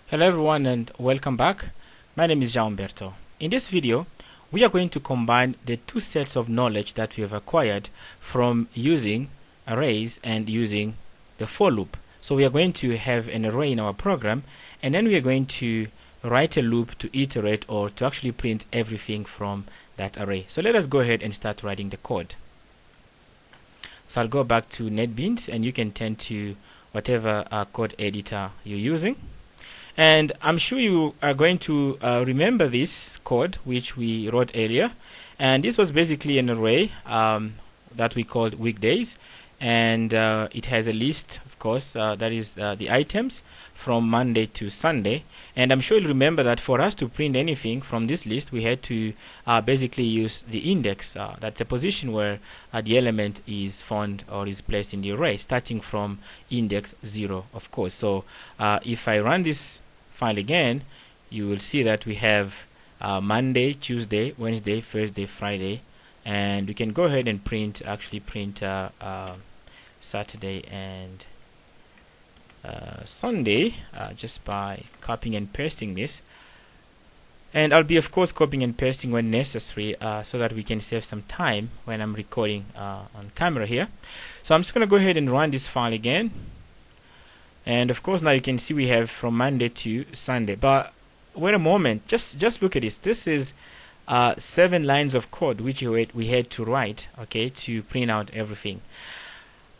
Hello everyone and welcome back. My name is Jean Umberto. In this video, we are going to combine the two sets of knowledge that we have acquired from using arrays and using the for loop. So we are going to have an array in our program, and then we are going to write a loop to iterate or to actually print everything from that array. So let us go ahead and start writing the code. So I'll go back to NetBeans, and you can turn to whatever code editor you're using. And I'm sure you are going to remember this code which we wrote earlier. And this was basically an array that we called weekdays. And it has a list, of course, that is the items from Monday to Sunday. And I'm sure you'll remember that for us to print anything from this list, we had to basically use the index. That's a position where the element is found or is placed in the array, starting from index 0, of course. So if I run this file again, you will see that we have Monday, Tuesday, Wednesday, Thursday, Friday, and we can go ahead and print Saturday and Sunday just by copying and pasting this. And I'll be of course copying and pasting when necessary so that we can save some time when I'm recording on camera here. So I'm just going to go ahead and run this file again. And of course now you can see we have from Monday to Sunday. But wait a moment, just look at this. This is 7 lines of code which we had to write, okay, to print out everything.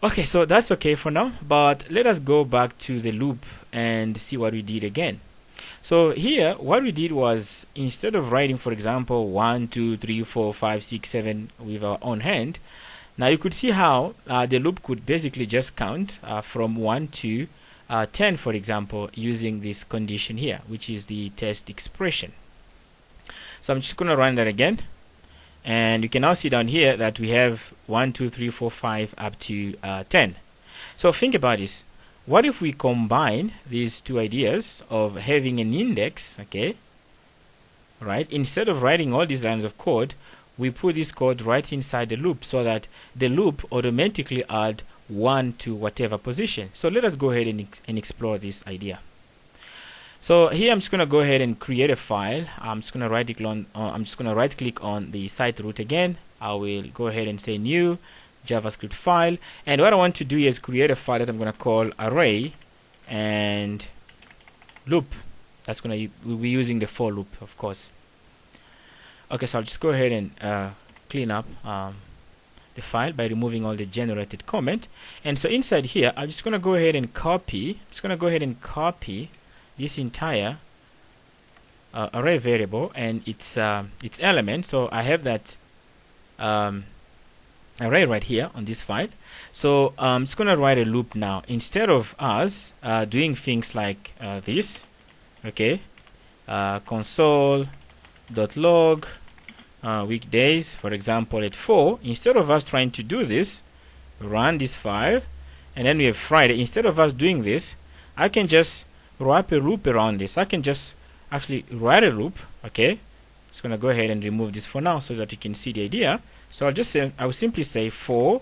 Okay, so that's okay for now, but let us go back to the loop and see what we did again. So here what we did was, instead of writing, for example, 1, 2, 3, 4, 5, 6, 7 with our own hand, now you could see how the loop could basically just count from 1 to 10, for example, using this condition here, which is the test expression. So I'm just going to run that again, and you can now see down here that we have 1, 2, 3, 4, 5 up to 10. So think about this. What if we combine these two ideas of having an index, okay, right? Instead of writing all these lines of code, we put this code right inside the loop so that the loop automatically adds 1 to whatever position. So let us go ahead and explore this idea. So here I'm just going to go ahead and create a file. I'm just going to right click on the site root again. I will go ahead and say new JavaScript file, and what I want to do is create a file that I'm going to call array and loop. That's going to we'll be using the for loop, of course. Okay, so I'll just go ahead and clean up the file by removing all the generated comment. And so inside here, I'm just going to go ahead and copy. This entire array variable and its element. So I have that array right here on this file. So I'm just going to write a loop now. Instead of us doing things like this, okay, console.log weekdays, for example, at 4, instead of us trying to do this, run this file, and then we have Friday. Instead of us doing this, I can just wrap a loop around this. I can just actually write a loop, okay. Just gonna go ahead and remove this for now so that you can see the idea. So I will simply say for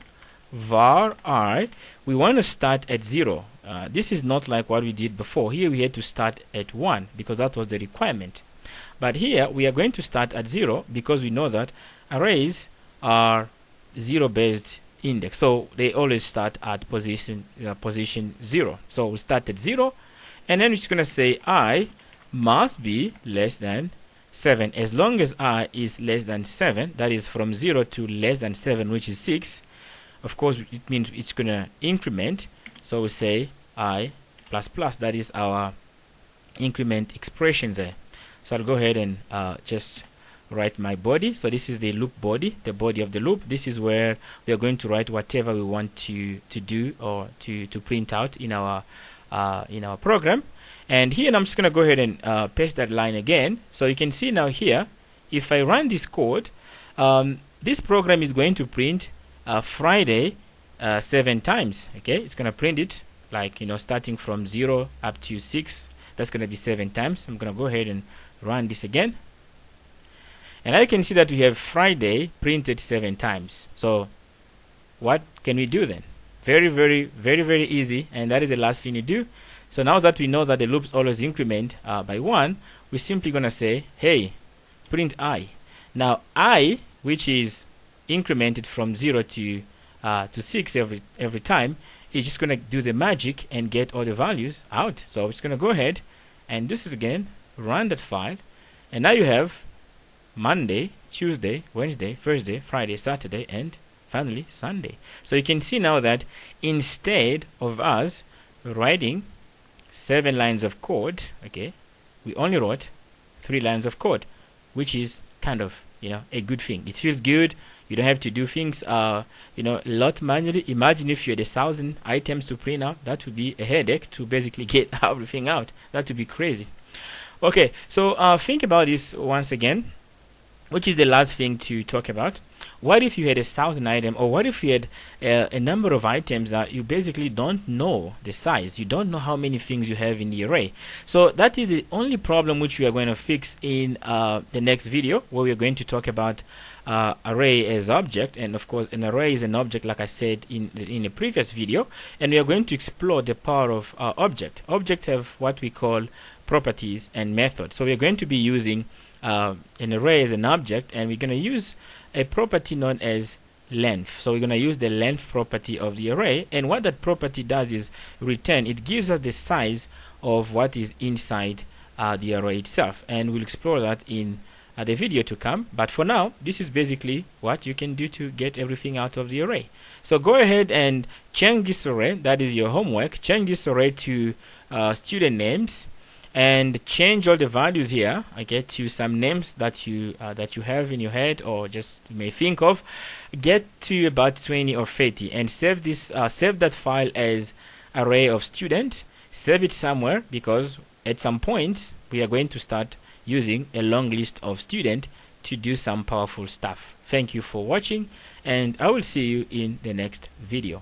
var I, we want to start at 0. This is not like what we did before. Here we had to start at 1 because that was the requirement. But here we are going to start at 0 because we know that arrays are 0 based index, so they always start at position 0. So we start at 0, and then we're just going to say I must be less than 7. As long as I is less than 7, that is from 0 to less than 7, which is 6, of course it means it's going to increment. So we say I plus plus. That is our increment expression there. So I'll go ahead and just write my body. So this is the loop body, the body of the loop. This is where we are going to write whatever we want to do or to print out in our program. And here I'm just going to go ahead and paste that line again. So you can see now here, if I run this code, this program is going to print Friday 7 times. Okay, it's going to print it like, starting from 0 up to 6. That's going to be 7 times. I'm going to go ahead and run this again, and I can see that we have Friday printed 7 times. So what can we do then? Very, very, very, very easy, and that is the last thing you do. So now that we know that the loops always increment by 1, we're simply going to say, hey, print I. Now I, which is incremented from 0 to 6 every time, is just going to do the magic and get all the values out. So it's going to go ahead and do this again, run that file, and now you have Monday, Tuesday, Wednesday, Thursday, Friday, Saturday, and finally Sunday. So you can see now that instead of us writing 7 lines of code, okay, we only wrote 3 lines of code, which is kind of, a good thing. It feels good. You don't have to do things, a lot manually. Imagine if you had 1,000 items to print out. That would be a headache to basically get everything out. That would be crazy. Okay, so think about this once again, which is the last thing to talk about. What if you had 1,000 items, or what if you had a number of items that you basically don't know the size? You don't know how many things you have in the array. So that is the only problem which we are going to fix in the next video, where we are going to talk about array as object. And of course, an array is an object, like I said in the previous video, and we are going to explore the power of object. Objects have what we call properties and methods. So we are going to be using an array as an object, and we're going to use a property known as length. So we're going to use the length property of the array, and what that property does is return. It gives us the size of what is inside the array itself, and we'll explore that in the video to come. But for now, this is basically what you can do to get everything out of the array. So go ahead and change this array. That is your homework. Change this array to student names, and change all the values here, okay, to some names that you have in your head or just may think of. Get to about 20 or 30, and save this. Save that file as array of student. Save it somewhere, because at some point we are going to start using a long list of student to do some powerful stuff. Thank you for watching, and I will see you in the next video.